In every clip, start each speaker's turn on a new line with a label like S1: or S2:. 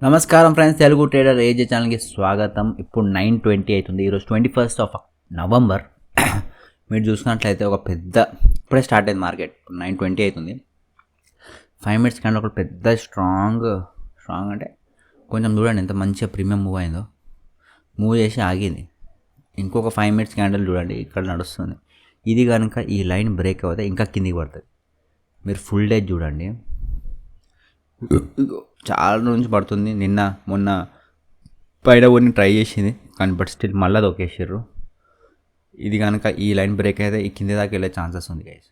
S1: నమస్కారం friends, Telugu trader ఏజే ఛానల్కి స్వాగతం. ఇప్పుడు 9:20 అవుతుంది. ఈరోజు 21st నవంబర్. మీరు చూసుకున్నట్లయితే ఒక పెద్ద ఇప్పుడే స్టార్ట్ అయింది మార్కెట్. 9:20 అవుతుంది. 5 minutes క్యాండిల్ ఒకటి పెద్ద స్ట్రాంగ్ అంటే కొంచెం చూడండి ఎంత మంచిగా ప్రీమియం మూవ్ అయిందో. మూవ్ చేసి ఆగింది. ఇంకొక 5 minutes క్యాండిల్ చూడండి ఇక్కడ నడుస్తుంది. ఇది కనుక ఈ లైన్ బ్రేక్ అవుతే ఇంకా కిందికి పడుతుంది. మీరు ఫుల్ డే చూడండి, చాలా నుంచి పడుతుంది. నిన్న మొన్న పైన కొన్ని ట్రై చేసింది కానీ బట్ స్టిల్ మళ్ళీ దొకేసారు. ఇది కనుక ఈ లైన్ బ్రేక్ అయితే ఈ కింద దాకా వెళ్ళే ఛాన్సెస్ ఉంది గైస్.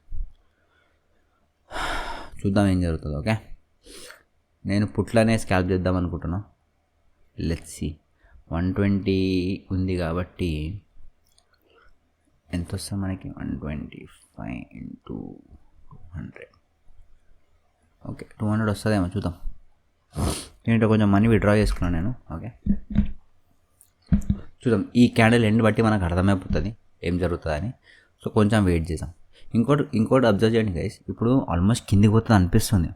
S1: చూద్దాం ఏం జరుగుతుందో. ఓకే, నేను పుట్లనే స్కాల్ప్ చేద్దాం అనుకుంటున్నా. Let's see. 120 ఉంది కాబట్టి ఎంత వస్తుంది మనకి? 125 into 200. ఓకే, 200 వస్తుందేమో చూద్దాం. ఏంటో కొంచెం మనీ విత్డ్రా చేసుకున్నాను నేను. ఓకే, చూద్దాం. ఈ క్యాండిల్ ఎండ్ బట్టి మనకు అర్థమైపోతుంది ఏం జరుగుతుందని. సో కొంచెం వెయిట్ చేద్దాం. ఇంకోటి అబ్జర్వ్ చేయండి గైస్, ఇప్పుడు ఆల్మోస్ట్ కిందికి పోతుంది అనిపిస్తుంది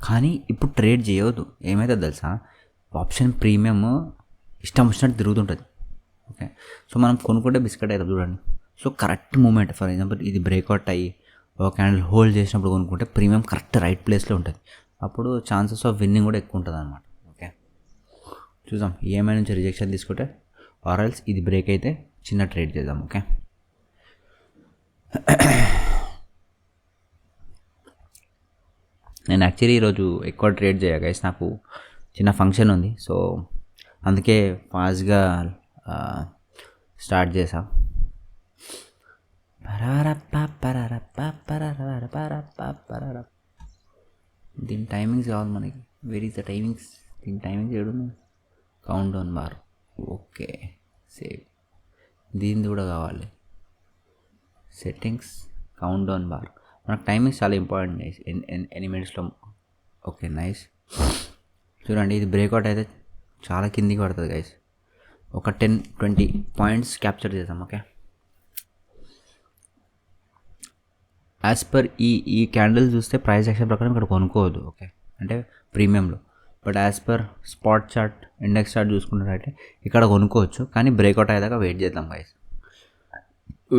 S1: కానీ ఇప్పుడు ట్రేడ్ చేయవద్దు. ఏమైతే తెలుసా, ఆప్షన్ ప్రీమియం ఇష్టం వచ్చినట్టు తిరుగుతుంటుంది. ఓకే, సో మనం కొనుక్కుంటే బిస్కెట్ అవుతుంది చూడండి. So correct moment, for example ఇది బ్రేక్అవుట్ అయ్యి ఒక క్యాండిల్ హోల్డ్ చేసినప్పుడు కొనుక్కుంటే ప్రీమియం కరెక్ట్ రైట్ ప్లేస్లో ఉంటుంది. అప్పుడు ఛాన్సెస్ ఆఫ్ విన్నింగ్ కూడా ఎక్కువ ఉంటుంది అనమాట. ఓకే, చూద్దాం. ఈఎంఐ నుంచి రిజెక్షన్ తీసుకుంటే ఆర్ఎల్స్ ఇది బ్రేక్ అయితే చిన్న ట్రేడ్ చేద్దాం. ఓకే, నేను యాక్చువల్లీ ఈరోజు ఎక్కువ ట్రేడ్ చేయ గైస్, నాకు చిన్న ఫంక్షన్ ఉంది. సో అందుకే ఫాస్ట్గా స్టార్ట్ చేసా. దీని టైమింగ్స్ కావాలి మనకి. Where is the timings? దీని టైమింగ్స్ ఏడుంది? Count down bar. Okay, save. దీనిది కూడా కావాలి. Settings, count down bar. మనకు టైమింగ్స్ చాలా ఇంపార్టెంట్ గైస్, ఎన్ని మినిట్స్లో. Okay, nice. చూడండి ఇది బ్రేక్అవుట్ అయితే చాలా కిందికి పడుతుంది గైస్. ఒక 10-20 పాయింట్స్ క్యాప్చర్ చేద్దాం. ఓకే, యాజ్ పర్ ఈ క్యాండిల్ చూస్తే ప్రైస్ యాక్షన్ ప్రకారం ఇక్కడ కొనుక్కోవద్దు. ఓకే, అంటే ప్రీమియంలో. But as per spot chart, index chart చూసుకున్నట్టయితే ఇక్కడ కొనుక్కోవచ్చు కానీ బ్రేక్అవుట్ అయ్యేదాకా వెయిట్ చేద్దాం గైస్.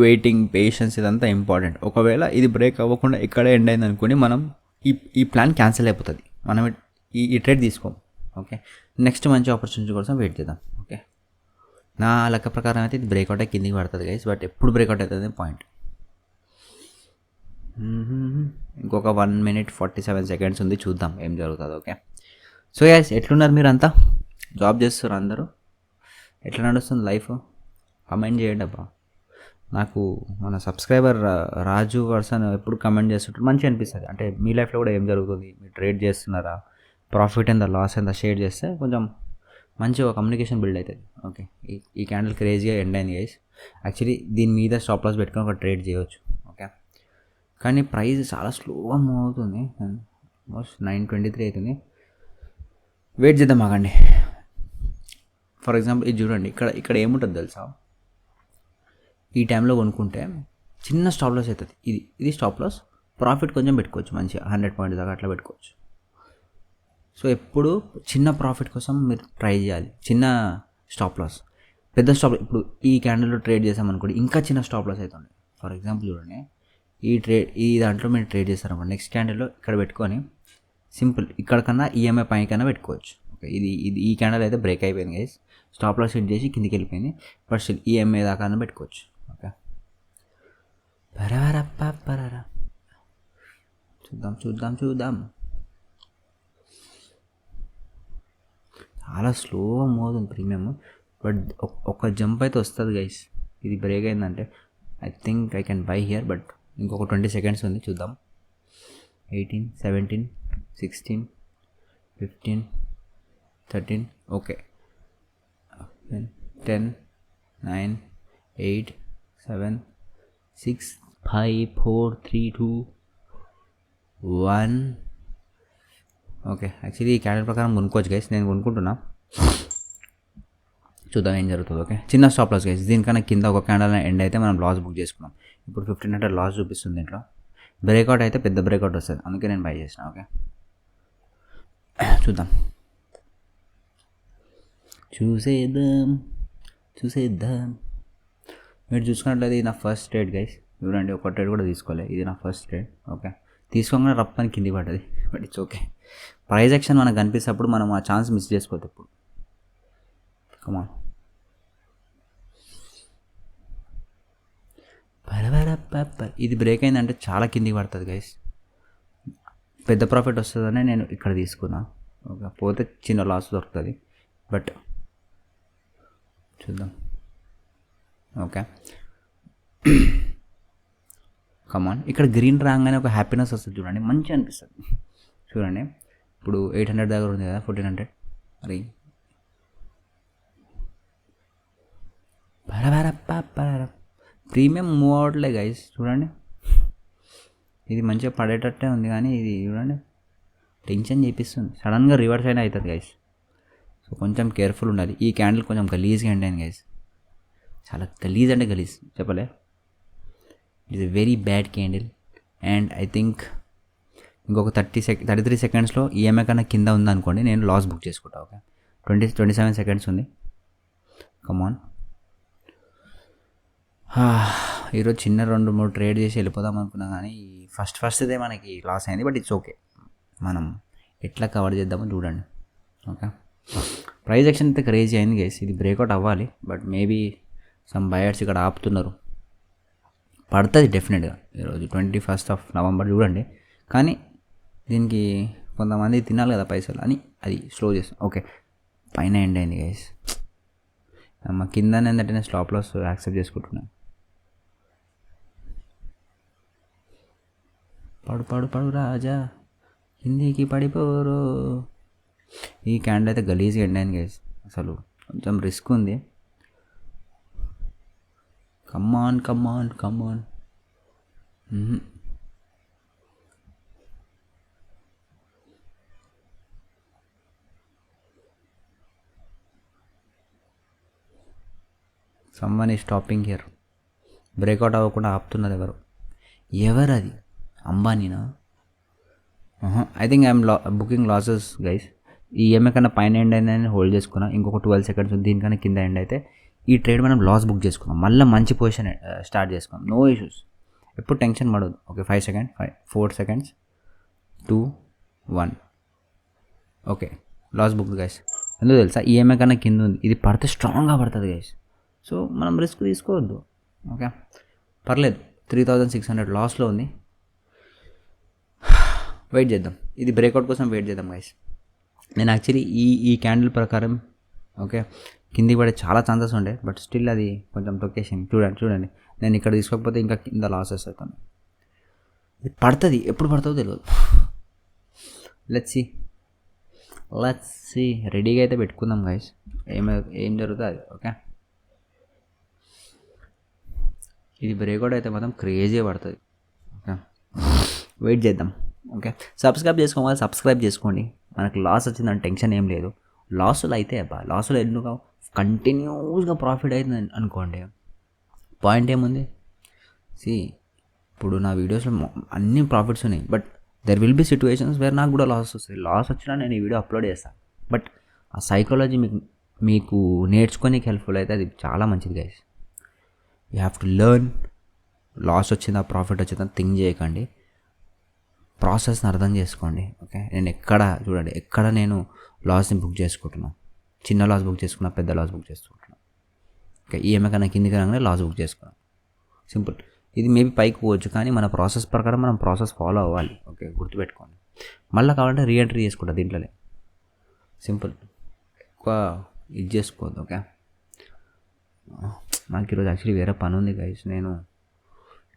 S1: వెయిటింగ్, పేషెన్స్ ఇదంతా ఇంపార్టెంట్. ఒకవేళ ఇది బ్రేక్ అవ్వకుండా ఇక్కడే ఎండ్ అయింది అనుకోండి, మనం ఈ ప్లాన్ క్యాన్సిల్ అయిపోతుంది. మనం ఈ ట్రేడ్ తీసుకోం. ఓకే, నెక్స్ట్ మంచి ఆపర్చునిటీ కోసం వెయిట్ చేద్దాం. ఓకే, నా లెక్క ప్రకారం అయితే ఇది బ్రేక్అవుట్ అయ్యి కిందికి పడుతుంది గైస్. బట్ ఎప్పుడు బ్రేక్అవుట్ అవుతుంది పాయింట్. ఇంకొక 1 minute 47 seconds ఉంది, చూద్దాం ఏం జరుగుతుంది. ఓకే, సో గైస్ ఎట్లున్నారు మీరు? అంతా జాబ్ చేస్తారు అందరూ? ఎట్లా నడుస్తుంది లైఫ్? కమెంట్ చేయండి అబ్బా. నాకు మన సబ్స్క్రైబర్ రాజు వర్సన్ ఎప్పుడు కమెంట్ చేస్తుంటారు, మంచిగా అనిపిస్తుంది. అంటే మీ లైఫ్లో కూడా ఏం జరుగుతుంది, మీరు ట్రేడ్ చేస్తున్నారా, ప్రాఫిట్ ఎంత లాస్ ఎంత షేర్ చేస్తే కొంచెం మంచిగా కమ్యూనికేషన్ బిల్డ్ అవుతుంది. ఓకే, ఈ క్యాండిల్ క్రేజీగా ఎండ్ అయింది గైస్. యాక్చువల్లీ దీని మీద స్టాప్ లాస్ పెట్టుకొని ఒక ట్రేడ్ చేయవచ్చు. ఓకే, కానీ ప్రైస్ చాలా స్లోగా మూవ్ అవుతుంది. ఆల్మోస్ట్ 9:23 అవుతుంది. వెయిట్ చేద్దాం ఆగండి. ఫర్ ఎగ్జాంపుల్ ఇది చూడండి, ఇక్కడ ఏముంటుంది తెలుసా, ఈ టైంలో కొనుక్కుంటే చిన్న స్టాప్ లాస్ అవుతుంది. ఇది స్టాప్ లాస్, ప్రాఫిట్ కొంచెం పెట్టుకోవచ్చు, మంచిగా 100 points దాకా అట్లా పెట్టుకోవచ్చు. సో ఎప్పుడు చిన్న ప్రాఫిట్ కోసం మీరు ట్రై చేయాలి. చిన్న స్టాప్ లాస్, పెద్ద స్టాప్. ఇప్పుడు ఈ క్యాండిల్లో ట్రేడ్ చేసామనుకోండి ఇంకా చిన్న స్టాప్ లాస్ అవుతుంది. ఫర్ ఎగ్జాంపుల్ చూడండి, ఈ దాంట్లో మీరు ట్రేడ్ చేస్తారన్నమాట. నెక్స్ట్ క్యాండిల్లో ఇక్కడ పెట్టుకొని సింపుల్ ఇక్కడ కన్నా ఈఎంఐ పైకన్నా పెట్టుకోవచ్చు. ఓకే, ఇది ఈ క్యాండిల్ అయితే బ్రేక్ అయిపోయింది గైస్. స్టాప్ లాస్ సెట్ చేసి కిందికి వెళ్ళిపోయింది. బట్ స్టిల్ ఈఎంఐ దాకా పెట్టుకోవచ్చు. ఓకే, పరారా చూద్దాం. చాలా స్లోగా మూవ్ అవుతుంది ప్రీమియం. బట్ ఒక జంప్ అయితే వస్తుంది గైస్. ఇది బ్రేక్ అయిందంటే I think I can buy here. But ఇంకొక 20 seconds ఉంది, చూద్దాం. 18, 17, 16, 15, 13. ఓకే, 10, 9, 8, 7, 6, 5, 4, 3, 2, 1. ఓకే, యాక్చువల్లీ ఈ క్యాండిల్ ప్రకారం కొనుక్కోవచ్చు గైస్. నేను కొనుక్కుంటున్నా, చూద్దాం ఏం జరుగుతుంది. ఓకే, చిన్న స్టాప్ లాస్ గైస్. దీనికన్నా కింద ఒక క్యాండిల్ ఎండ్ అయితే మనం లాస్ బుక్ చేసుకున్నాం. ఇప్పుడు 1500 లాస్ చూపిస్తుంది దీంట్లో. బ్రేక్అవుట్ అయితే పెద్ద బ్రేక్అవుట్ వస్తుంది, అందుకే నేను బై చేసిన. ఓకే, చూద్దాం. చూసేద్దాం చూసేద్దాం. మీరు చూసుకున్నట్లయితే ఇది నా ఫస్ట్ ట్రేడ్ గైస్. చూడండి, ఒక ట్రేడ్ కూడా తీసుకోలేదు. ఇది నా ఫస్ట్ ట్రేడ్. ఓకే, తీసుకోగానే రప్పని కింది పడ్డది. But it's okay. Price action మనకు కనిపిస్తప్పుడు మనం ఆ ఛాన్స్ మిస్ చేసుకోవద్దు ఇప్పుడు. కమా ఇది బ్రేక్ అయిందంటే చాలా కిందికి పడుతుంది గైస్. పెద్ద ప్రాఫిట్ వస్తుందని నేను ఇక్కడ తీసుకున్నా. ఓకే, పోతే చిన్న లాస్ దొరుకుతుంది. బట్ చూద్దాం. ఓకే, కమాన్. ఇక్కడ గ్రీన్ రాగానే ఒక హ్యాపీనెస్ వస్తుంది చూడండి, మంచిగా అనిపిస్తుంది. చూడండి, ఇప్పుడు 800 దగ్గర ఉంది కదా, 1400. మరి ప్రీమియం మూవ్ అవట్లే గైస్. చూడండి, ఇది మంచిగా పడేటట్టే ఉంది కానీ ఇది చూడండి టెన్షన్ చేపిస్తుంది. సడన్గా రివర్స్ అయినా అవుతుంది గైస్. సో కొంచెం కేర్ఫుల్ ఉండాలి. ఈ క్యాండిల్ కొంచెం గలీజ్గా ఎండ్ అయింది గైస్. చాలా గలీజ్ అంటే గలీజ్ చెప్పలే. It is a very bad candle. And I think ఇంకొక 33 సెకండ్స్లో ఈఎంఐ కన్నా కింద ఉందనుకోండి, నేను లాస్ బుక్ చేసుకుంటా. ఓకే, 27 సెకండ్స్ ఉంది. కమాన్. ఈరోజు చిన్న 2-3 ట్రేడ్ చేసి వెళ్ళిపోదాం అనుకున్నా కానీ ఫస్ట్దే మనకి లాస్ అయింది. బట్ ఇట్స్ ఓకే, మనం ఎట్లా కవర్ చేద్దామో చూడండి. ఓకే, ప్రైజ్ యాక్షన్ అయితే క్రేజీ అయింది గైస్. ఇది బ్రేక్అవుట్ అవ్వాలి. బట్ మేబీ సమ్ బయర్స్ ఇక్కడ ఆపుతున్నారు. పడుతుంది డెఫినెట్గా ఈరోజు 21st నవంబర్ చూడండి. కానీ దీనికి కొంతమంది తినాలి కదా పైసలు అని అది స్లో చేస్తాం. ఓకే, పైన ఎండ్ అయింది గైస్. మా కింద ఏంటంటే నేను స్టాప్ లాస్ యాక్సెప్ట్ చేసుకుంటున్నాను. పడు రాజా కిందికి పడిపోరు. ఈ క్యాండిల్ అయితే గలీజ్గా ఎండ్ అయింది గైస్. అసలు కొంచెం రిస్క్ ఉంది. Come on. Someone is stopping here. Breakout అవ్వకుండా ఆపుతున్నది ఎవరు అది? అంబానీనా? I think I'm booking losses guys. ఈ ఈఎంఐ కన్నా పైన ఎండ్ అయిందని హోల్డ్ చేసుకున్నా. ఇంకొక 12 సెకండ్స్ దీనికన్నా కింద ఎండ్ అయితే ఈ ట్రేడ్ మనం లాస్ బుక్ చేసుకున్నాం. మళ్ళీ మంచి పొజిషన్ స్టార్ట్ చేసుకున్నాం. No issues. ఎప్పుడు టెన్షన్ పడదు. Okay, 5 seconds 4 seconds 2 1. Okay, loss book guys. ఎందుకు తెలుసా? ఈఎంఐ కన్నా కింద ఉంది. ఇది పడితే స్ట్రాంగ్గా పడుతుంది గైస్. సో మనం రిస్క్ తీసుకోవద్దు. ఓకే, పర్లేదు. 3600 లాస్లో ఉంది. వెయిట్ చేద్దాం. ఇది బ్రేక్అవుట్ కోసం వెయిట్ చేద్దాం గైస్. నేను యాక్చువల్లీ ఈ క్యాండిల్ ప్రకారం ఓకే కిందికి పడే చాలా ఛాన్సెస్ ఉండే. బట్ స్టిల్ అది కొంచెం లొకేషన్ చూడండి. నేను ఇక్కడ తీసుకోకపోతే ఇంకా కింద లాసెస్ అవుతాను. ఇది పడుతుంది, ఎప్పుడు పడుతుందో తెలియదు. లెట్స్ సీ రెడీగా అయితే పెట్టుకుందాం గైస్. ఏం జరుగుతుంది. ఓకే, ఇది బ్రేక్అవుట్ అయితే మాత్రం క్రేజీ పడుతుంది. ఓకే, వెయిట్ చేద్దాం. ఓకే, సబ్స్క్రైబ్ చేసుకోండి. మనకు లాస్ వచ్చిందని టెన్షన్ ఏం లేదు. లాసులు అయితే లాసులు ఎందుకు కంటిన్యూస్గా ప్రాఫిట్ అవుతుంది అనుకోండి, పాయింట్ ఏముంది? ఇప్పుడు నా వీడియోస్లో అన్ని ప్రాఫిట్స్ ఉన్నాయి. But there will be situations where నాకు కూడా లాస్ వస్తుంది. లాస్ వచ్చినా నేను ఈ వీడియో అప్లోడ్ చేస్తాను. బట్ ఆ సైకాలజీ మీకు నేర్చుకోనికి హెల్ప్ఫుల్ అయితే అది చాలా మంచిది guys. You have to learn. Loss వచ్చిందా ప్రాఫిట్ వచ్చిందా థింక్ చేయకండి, ప్రాసెస్ని అర్థం చేసుకోండి. ఓకే, నేను ఎక్కడ నేను లాస్ని బుక్ చేసుకుంటున్నాను. చిన్న లాస్ బుక్ చేసుకున్నా, పెద్ద లాస్ బుక్ చేసుకుంటున్నాను. ఓకే, ఈఎంఐ కన్నా కిందికి రాగానే లాస్ బుక్ చేసుకున్నాను. సింపుల్. ఇది మేబీ పైకి పోవచ్చు కానీ మన ప్రాసెస్ ప్రకారం మనం ప్రాసెస్ ఫాలో అవ్వాలి. ఓకే, గుర్తుపెట్టుకోండి. మళ్ళీ కావాలంటే రీఎంట్రీ చేసుకుంటా దీంట్లోనే. సింపుల్. ఎక్కువ ఇది చేసుకోవద్దు. ఓకే, నాకు ఈరోజు యాక్చువల్లీ వేరే పని ఉంది గైస్. నేను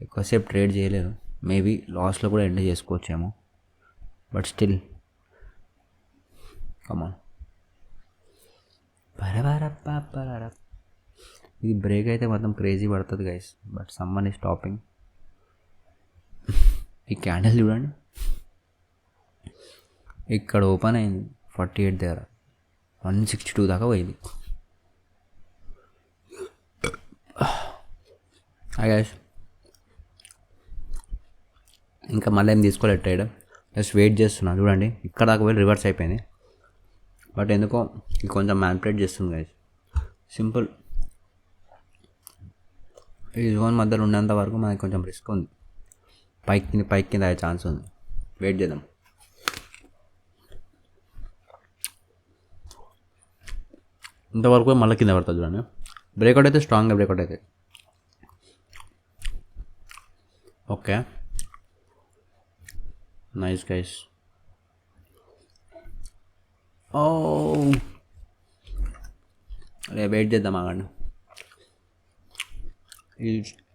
S1: ఎక్కువసేపు ట్రేడ్ చేయలేదు. మేబీ లాస్లో కూడా ఎండ్ చేసుకోవచ్చేమో. బట్ స్టిల్ కమాన్. ఇది బ్రేక్ అయితే మొత్తం క్రేజీ పడుతుంది guys. But someone is stopping. ఈ క్యాండిల్ చూడండి, ఇక్కడ ఓపెన్ అయింది 48 దగ్గర 162 దాకా పోయింది. గైస్ ఇంకా మళ్ళీ ఏం తీసుకోలేదు ట్రేడ్. జస్ట్ వెయిట్ చేస్తున్నా. చూడండి, ఇక్కడ దాకా పోయి రివర్స్ అయిపోయింది. బట్ ఎందుకో ఇది కొంచెం మ్యానిపులేట్ చేస్తుంది గైస్. సింపుల్. ఈ జోన్ మధ్యలో ఉన్నంత వరకు మనకి కొంచెం రిస్క్ ఉంది. పైకి కింద అయ్యే ఛాన్స్ ఉంది. వెయిట్ చేద్దాం. ఇంతవరకు మళ్ళీ కింద పడుతుంది చూడండి. బ్రేక్అవుట్ అయితే స్ట్రాంగ్గా బ్రేక్అవుట్ అయితే. Okay, nice guys. ఓ అదే వెయిట్ చేద్దాం ఆగండి.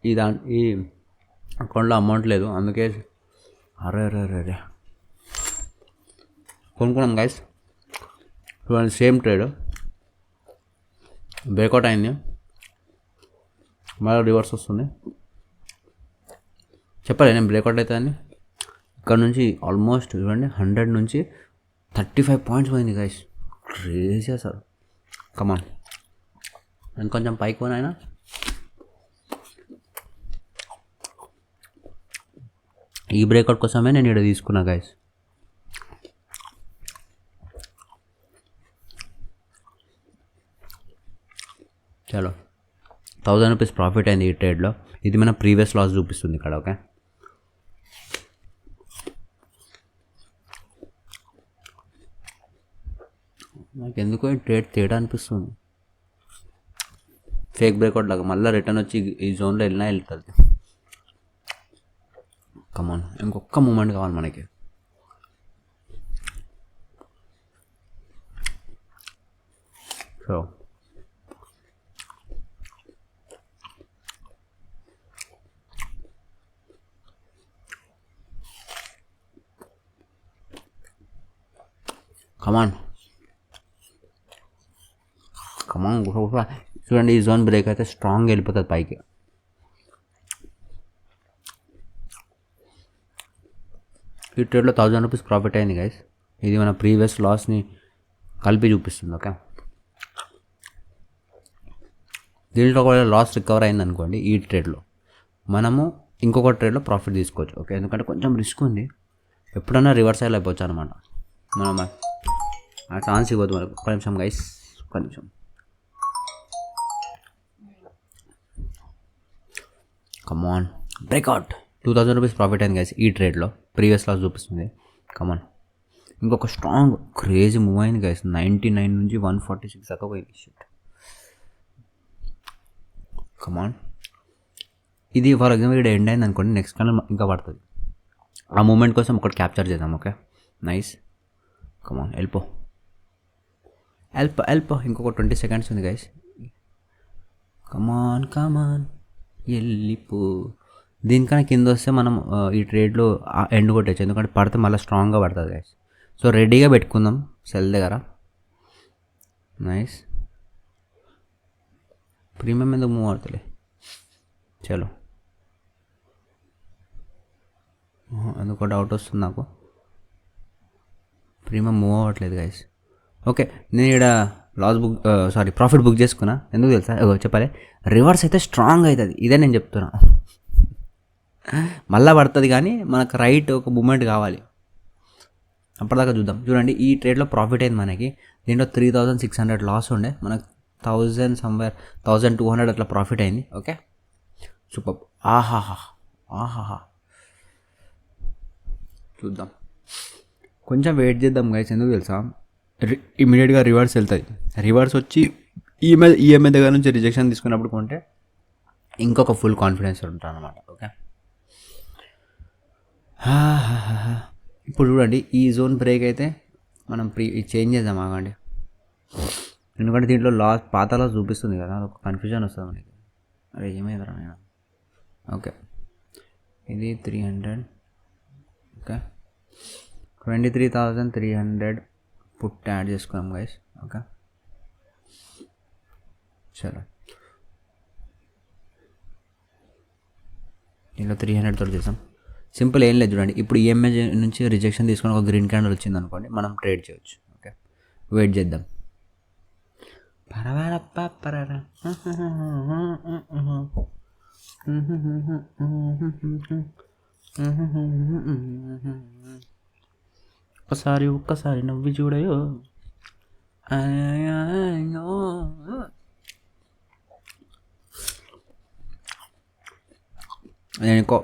S1: ఈ అకౌంట్లో అమౌంట్ లేదు, అందుకే అరే కొనుక్కున్నాం గైస్. చూడండి, సేమ్ ట్రేడ్ బ్రేక్అవుట్ అయింది, మళ్ళీ రివర్స్ వస్తుంది. చెప్పలే నేను బ్రేక్అవుట్ అవుతుందని. ఇక్కడ నుంచి ఆల్మోస్ట్ చూడండి 100 నుంచి 35 పాయింట్స్ పోయింది గైస్. క్రేజీ అసలు. కమాన్, ఇంకొంచెం పైకి పోయినా. ఈ బ్రేక్అవుట్ కోసమే నేను ఇక్కడ తీసుకున్నా గైస్. చలో, 1000 రూపీస్ ప్రాఫిట్ అయింది ఈ ట్రేడ్లో. ఇది మన ప్రీవియస్ లాస్ చూపిస్తుంది ఇక్కడ. ఓకే, నాకు ఎందుకో ఈ ట్రేడ్ తేడా అనిపిస్తుంది. ఫేక్ బ్రేక్అవుట్ లాగా మళ్ళీ రిటర్న్ వచ్చి ఈ జోన్లో వెళ్ళినా వెళ్తుంది. కమాన్, ఇంకొక మూమెంట్ కావాలి మనకి. సో కమాన్ చూడండి, ఈ జోన్ బ్రేక్ అయితే స్ట్రాంగ్ వెళ్ళిపోతుంది పైకి. ఈ ట్రేడ్లో 1000 రూపీస్ ప్రాఫిట్ అయింది గైస్. ఇది మన ప్రీవియస్ లాస్ని కలిపి చూపిస్తుంది. ఓకే, దీంట్లో కూడా లాస్ రికవర్ అయింది అనుకోండి, ఈ ట్రేడ్లో మనము ఇంకొక ట్రేడ్లో ప్రాఫిట్ తీసుకోవచ్చు. ఓకే, ఎందుకంటే కొంచెం రిస్క్ ఉంది, ఎప్పుడన్నా రివర్స్ అయిపోవచ్చు అనమాట. మనం ఆ ఛాన్స్ ఇవ్వద్దు మనకు. ఒక్క నిమిషం గైస్, ఒక్క నిమిషం. కమాన్, బ్రేక్అవుట్. 2000 రూపీస్ ప్రాఫిట్ అయింది గైస్ ఈ ట్రేడ్లో. ప్రీవియస్ లాస్ చూపిస్తుంది. కమాన్, ఇంకొక స్ట్రాంగ్ క్రేజీ మూవ్ అయింది గైస్. 99 నుంచి 146 దాకా పోయింది. షిట్. కమాన్, ఇది ఫర్ ఎగ్జాంపుల్ ఇక్కడ ఎండ్ అయింది అనుకోండి, నెక్స్ట్ కన్నా ఇంకా పడుతుంది. ఆ మూమెంట్ కోసం ఒకటి క్యాప్చర్ చేద్దాం. Okay, nice. కమాన్, వెళ్ళిపో. ఇంకొక 20 సెకండ్స్ ఉంది గైస్. కమాన్ వెళ్ళిపో. దీనికన్నా కింద వస్తే మనం ఈ ట్రేడ్లో ఎండ్ కొట్టచ్చు, ఎందుకంటే పడితే మళ్ళీ స్ట్రాంగ్గా పడుతుంది గైస్. సో రెడీగా పెట్టుకుందాం సెల్ దగ్గర. నైస్. ప్రీమియం ఎందుకు మూవ్ అవుతలే? చలో, ఎందుకో డౌట్ వస్తుంది నాకు. ప్రీమియం మూవ్ అవ్వట్లేదు గైస్. ఓకే, నేను ఇక్కడ ప్రాఫిట్ బుక్ చేసుకున్నా. ఎందుకు తెలుసా? చెప్పాలి, రివర్స్ అయితే స్ట్రాంగ్ అవుతుంది. ఇదే నేను చెప్తున్నా. మళ్ళీ పడుతుంది కానీ మనకు రైట్ ఒక మూమెంట్ కావాలి. అప్పటిదాకా చూద్దాం. చూడండి, ఈ ట్రేడ్లో ప్రాఫిట్ అయింది మనకి. దీంట్లో 3600 లాస్ ఉండే, మనకు 1200 అట్లా ప్రాఫిట్ అయింది. Okay, super. ఆహాహా చూద్దాం, కొంచెం వెయిట్ చేద్దాం గైస్. ఎందుకు తెలుసా? ఇమీడియట్గా రివర్స్ వెళ్తుంది. రివర్స్ వచ్చి ఈఎంఐ దగ్గర నుంచి రిజెక్షన్ తీసుకున్నప్పుడు కొంటే ఇంకొక ఫుల్ కాన్ఫిడెన్స్ ఉంటాను అనమాట. ఓకే, ఇప్పుడు చూడండి, ఈ జోన్ బ్రేక్ అయితే మనం చేంజ్ చేద్దాం. ఆగండి, ఎందుకంటే దీంట్లో పాత లాస్ చూపిస్తుంది కదా, ఒక కన్ఫ్యూజన్ వస్తుంది మనకి. అరే ఏమైందిరా నేను. ఓకే, ఇది 300. ఓకే, 23,300 పుట్ యాడ్ చేసుకున్నాం గైస్. ఓకే, చలో, దీంట్లో 300 తోటి చేసాం. సింపుల్, ఏం లేదు. చూడండి, ఇప్పుడు ఈఎంఐ నుంచి రిజెక్షన్ తీసుకొని ఒక గ్రీన్ క్యాండిల్ వచ్చింది అనుకోండి, మనం ట్రేడ్ చేయొచ్చు. ఓకే, వెయిట్ చేద్దాం. ఒక్కసారి నవ్వి చూడయో. నేను ఇంకో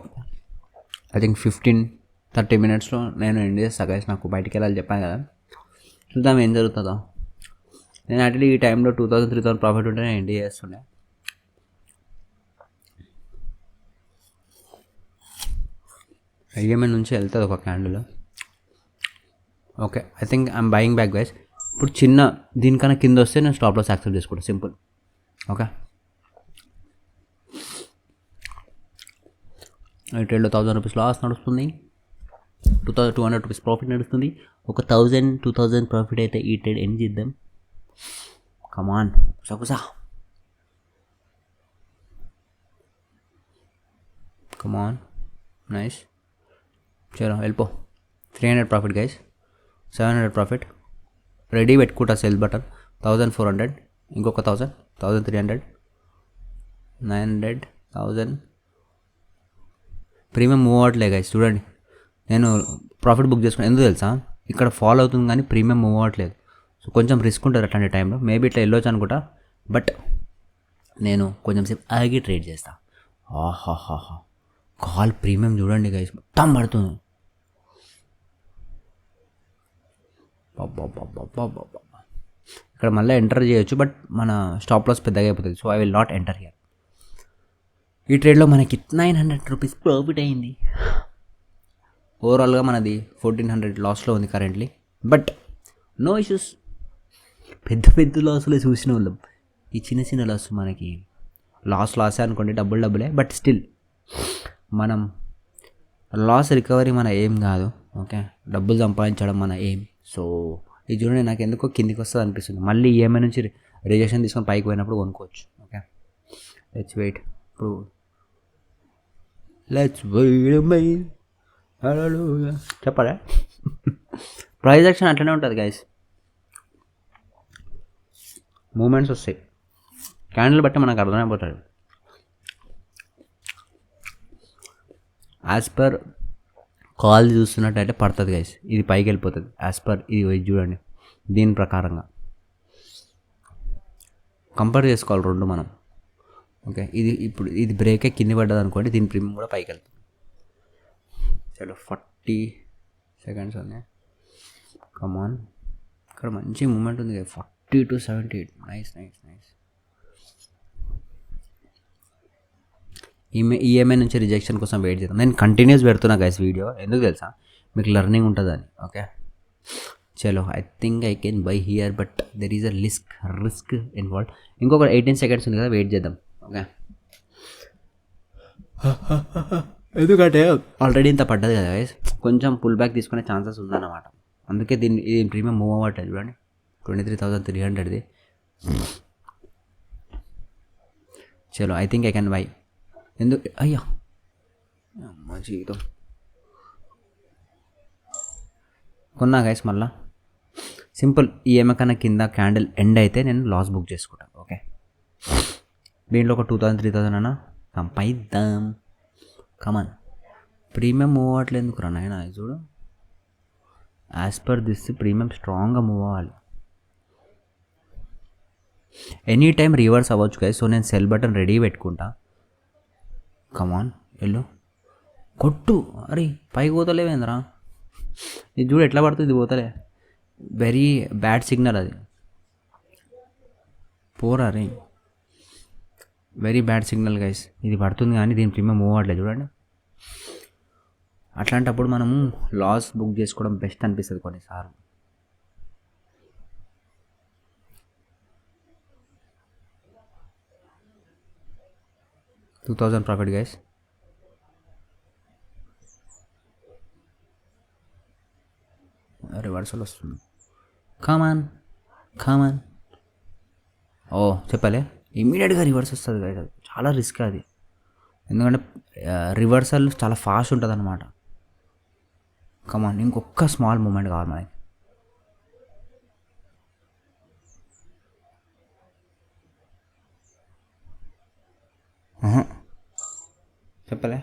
S1: ఐ థింక్ 15-30 మినిట్స్లో నేను ఎండ్ చేస్తాను గైస్. నాకు బయటికి వెళ్ళాలి చెప్పాను కదా, చూద్దాం ఏం జరుగుతుందో. నేను యాక్చువల్లీ ఈ టైంలో 2000-3000 ప్రాఫిట్ ఉంటే నేను ఎండ్ చేస్తుండే. ఐఎంఐ నుంచి వెళ్తుంది ఒక candle. Okay, I think I'm buying back guys. ఇప్పుడు చిన్న దీనికన్నా కింద వస్తే నేను స్టాప్ లాస్ యాక్సెప్ట్ చేసుకుంటాను, సింపుల్. ఓకే, ఈ ట్రేడ్లో 1000 రూపీస్ లాస్ నడుస్తుంది, 2200 రూపీస్ ప్రాఫిట్ నడుస్తుంది. ఒక 1000-2000 ప్రాఫిట్ అయితే ఈ ట్రేడ్ ఎండ్ చేద్దాం. కమాన్ కుసా కమాన్, నైస్. చలో వెళ్ళిపో. 300 ప్రాఫిట్ గైస్, 700 ప్రాఫిట్ రెడీ పెట్టుకుంటా. సెల్ బటన్ 1400, ఇంకొక 1000, 1300, 900, 1000. ప్రీమియం మూవ్ అవ్వట్లే గైస్, చూడండి. నేను ప్రాఫిట్ బుక్ చేసుకుని ఎందుకు తెలుసా, ఇక్కడ ఫాలో అవుతుంది కానీ ప్రీమియం మూవ్ అవ్వట్లేదు. సో కొంచెం రిస్క్ ఉంటుంది అట్లాంటి టైంలో. మేబీ ఇట్లా వెళ్ళొచ్చు అనుకుంటా, బట్ నేను కొంచెం సేపు ఆగి ట్రేడ్ చేస్తా. ఆహాహాహా, కాల్ ప్రీమియం చూడండి గైస్, మొత్తం పడుతుంది. ఇక్కడ మళ్ళీ ఎంటర్ చేయొచ్చు, బట్ మన స్టాప్ లాస్ పెద్దగా అయిపోతుంది. So I will not enter here. ఈ ట్రేడ్లో మనకి 900 రూపీస్ ప్రాఫిట్ అయింది. ఓవరాల్గా మనది 1400 లాస్లో ఉంది కరెంట్లీ, బట్ నో ఇష్యూస్. పెద్ద పెద్ద లాసులే చూసిన వాళ్ళం, ఈ చిన్న చిన్న లాస్ మనకి లాసే అనుకోండి, డబ్బులే. బట్ స్టిల్ మనం లాస్ రికవరీ మన ఏం కాదు. ఓకే, డబ్బులు సంపాదించడం మన ఏం. సో ఇది చూడండి, నాకు ఎందుకో కిందికి వస్తుంది అనిపిస్తుంది. మళ్ళీ ఈఎంఐ నుంచి రిజెక్షన్ తీసుకొని పైకి పోయినప్పుడు కొనుక్కోవచ్చు. Okay, let's wait. ఇప్పుడు చెప్పరా, ప్రైస్ యాక్షన్ అట్లనే ఉంటుంది గైస్. మూమెంట్స్ వస్తాయి, క్యాండిల్ బట్టి మనకు అర్థమైపోతుంది. యాజ్ పర్ కాల్ చూస్తున్నట్టయితే పడుతుంది గైస్, ఇది పైకి వెళ్ళిపోతుంది. యాజ్ పర్ ఇది చూడండి, దీని ప్రకారంగా కంపేర్ చేసుకోవాలి రెండు మనం. ఓకే, ఇప్పుడు ఇది బ్రేకే కింద పడ్డది అనుకోండి, దీని ప్రీమియం కూడా పైకి వెళ్తుంది. చలో 40 సెకండ్స్ ఉన్నాయి. కమాన్, ఇక్కడ మంచి మూమెంట్ ఉంది. 40-78, నైస్. ఈఎంఐ నుంచి రిజెక్షన్ కోసం వెయిట్ చేద్దాం. నేను కంటిన్యూస్ పెడుతున్నా గైస్ వీడియో, ఎందుకు తెలుసా, మీకు లెర్నింగ్ ఉంటుందని. ఓకే, చలో I think I can buy here, but there is a risk involve. ఇంకొక 18 సెకండ్స్ ఉంది కదా, వెయిట్ చేద్దాం. ఓకే, ఎందుకంటే ఆల్రెడీ ఇంత పడ్డది కదా గైస్, కొంచెం పుల్ బ్యాక్ తీసుకునే ఛాన్సెస్ ఉందన్నమాట. అందుకే దీని ప్రీమియం మూవ్ అవ్వట్లేదు. చూడండి, 23,300ది. చలో I think I can buy. ఎందుకు అయ్యా అమ్మ జీవితం కొన్నా గైస్. మళ్ళా సింపుల్, ఈఎంఐ కన్నా కింద క్యాండిల్ ఎండ్ అయితే నేను లాస్ బుక్ చేసుకుంటాను. ఓకే, దీంట్లో ఒక 2000-3000 అన్న సంపాయిద్దాం. కమాన్, ప్రీమియం మూవ్ అవ్వట్లేదు ఎందుకు రా నాయన, చూడు. యాజ్ పర్ దిస్ ప్రీమియం స్ట్రాంగ్గా మూవ్ అవ్వాలి. ఎనీ టైం రివర్స్ అవ్వచ్చు గైస్. సో నేను సెల్ బటన్ రెడీ పెట్టుకుంటా. కమాన్ వెళ్ళు, కొట్టు. అరే పైకి పోతలేవేంద్రా, ఇది చూడు ఎట్లా పడుతుంది, ఇది పోతలే. వెరీ బ్యాడ్ సిగ్నల్ అది, పోరా రే, వెరీ బ్యాడ్ సిగ్నల్ గైస్. ఇది పడుతుంది కానీ దీని ప్రీమియం మూవ్ అవ్వట్లేదు చూడండి. అట్లాంటప్పుడు మనము లాస్ బుక్ చేసుకోవడం బెస్ట్ అనిపిస్తుంది కొన్నిసార్లు. $2000 ప్రాఫిట్ గైస్. రివర్సల్ వస్తుంది. కమాన్. ఓ చెప్పలే, ఇమీడియట్గా రివర్స్ వస్తుంది గైస్. అది చాలా రిస్క్ అది, ఎందుకంటే రివర్సల్ చాలా ఫాస్ట్ ఉంటుంది అన్నమాట. కమాన్, ఇంకొక స్మాల్ మూమెంట్ కావాలి మనకి. చెప్పలే,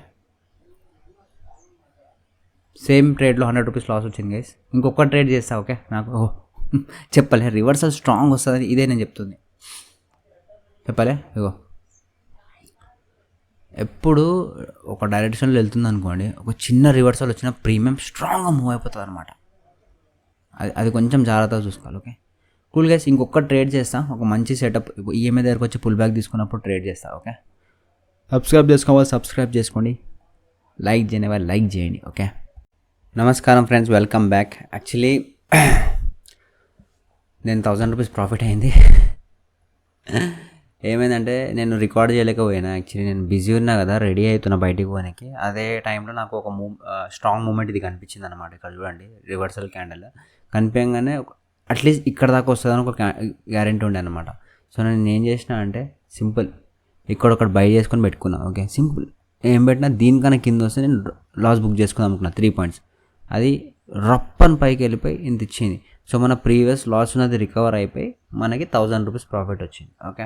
S1: సేమ్ ట్రేడ్లో 100 రూపీస్ లాస్ వచ్చింది గైస్. ఇంకొక ట్రేడ్ చేస్తా. ఓకే, నాకు చెప్పలే రివర్సల్ స్ట్రాంగ్ వస్తుంది, ఇదే నేను చెప్తుంది. చెప్పలే ఇగో ఎప్పుడు ఒక డైరెక్షన్లో వెళ్తుంది అనుకోండి, ఒక చిన్న రివర్సల్ వచ్చిన ప్రీమియం స్ట్రాంగ్గా మూవ్ అయిపోతుంది అనమాట. అది కొంచెం జాగ్రత్తగా చూసుకోవాలి. ఓకే కూల్ గైస్, ఇంకొక ట్రేడ్ చేస్తా, ఒక మంచి సెటప్ ఈఎంఐ దగ్గరకు వచ్చి పుల్ బ్యాక్ తీసుకున్నప్పుడు ట్రేడ్ చేస్తా. ఓకే సబ్స్క్రైబ్ చేసుకోండి, లైక్ చేయని వాళ్ళు లైక్ చేయండి. ఓకే నమస్కారం ఫ్రెండ్స్, వెల్కమ్ బ్యాక్. యాక్చువల్లీ నేను 1000 రూపీస్ ప్రాఫిట్ అయింది. ఏమైందంటే నేను రికార్డ్ చేయలేకపోయినా, యాక్చువల్లీ నేను బిజీ ఉన్నా కదా, రెడీ అవుతున్నా బయటికి పోనీకి. అదే టైంలో నాకు ఒక స్ట్రాంగ్ మూమెంట్ ఇది కనిపించింది అనమాట. ఇక్కడ చూడండి రివర్సల్ క్యాండిల్ కనిపించగానే అట్లీస్ట్ ఇక్కడ దాకా వస్తుందని ఒక గ్యారెంటీ ఉండే అనమాట. సో నేను ఏం చేసిన అంటే సింపుల్ ఇక్కడొకటి బై చేసుకొని పెట్టుకున్నా. ఓకే సింపుల్ ఏం పెట్టినా దీనికన్నా కింద వస్తే నేను లాస్ బుక్ చేసుకుందాం అనుకున్నా 3 పాయింట్స్. అది రప్పని పైకి వెళ్ళిపోయి ఇంత ఇచ్చింది. సో మన ప్రీవియస్ లాస్ ఉన్నది రికవర్ అయిపోయి మనకి 1000 రూపీస్ ప్రాఫిట్ వచ్చింది. ఓకే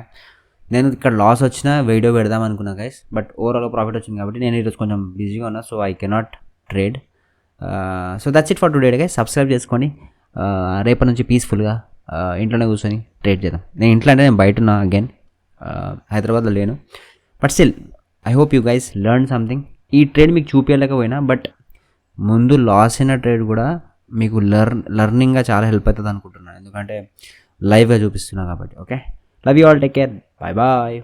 S1: నేను ఇక్కడ లాస్ వచ్చినా వీడియో పెడదాం అనుకున్నా గైస్, బట్ ఓవరాల్ ప్రాఫిట్ వచ్చింది కాబట్టి నేను ఈరోజు కొంచెం బిజీగా ఉన్నా, so I cannot trade. So that's it for today guys. Subscribe చేసుకొని రేపటి నుంచి పీస్ఫుల్గా ఇంట్లోనే కూర్చొని ట్రేడ్ చేద్దాం. నేను ఇంట్లో అంటే నేను బయట ఉన్నా అగైన్, హైదరాబాద్లో లేను. But still I hope you guys learn something. ఈ ట్రేడ్ మీకు చూపించలేకపోయినా బట్ ముందు లాస్ అయిన ట్రేడ్ కూడా మీకు లెర్నింగ్గా చాలా హెల్ప్ అవుతుంది అనుకుంటున్నాను, ఎందుకంటే లైవ్గా చూపిస్తున్నా కాబట్టి. Okay love you all, take care, bye bye.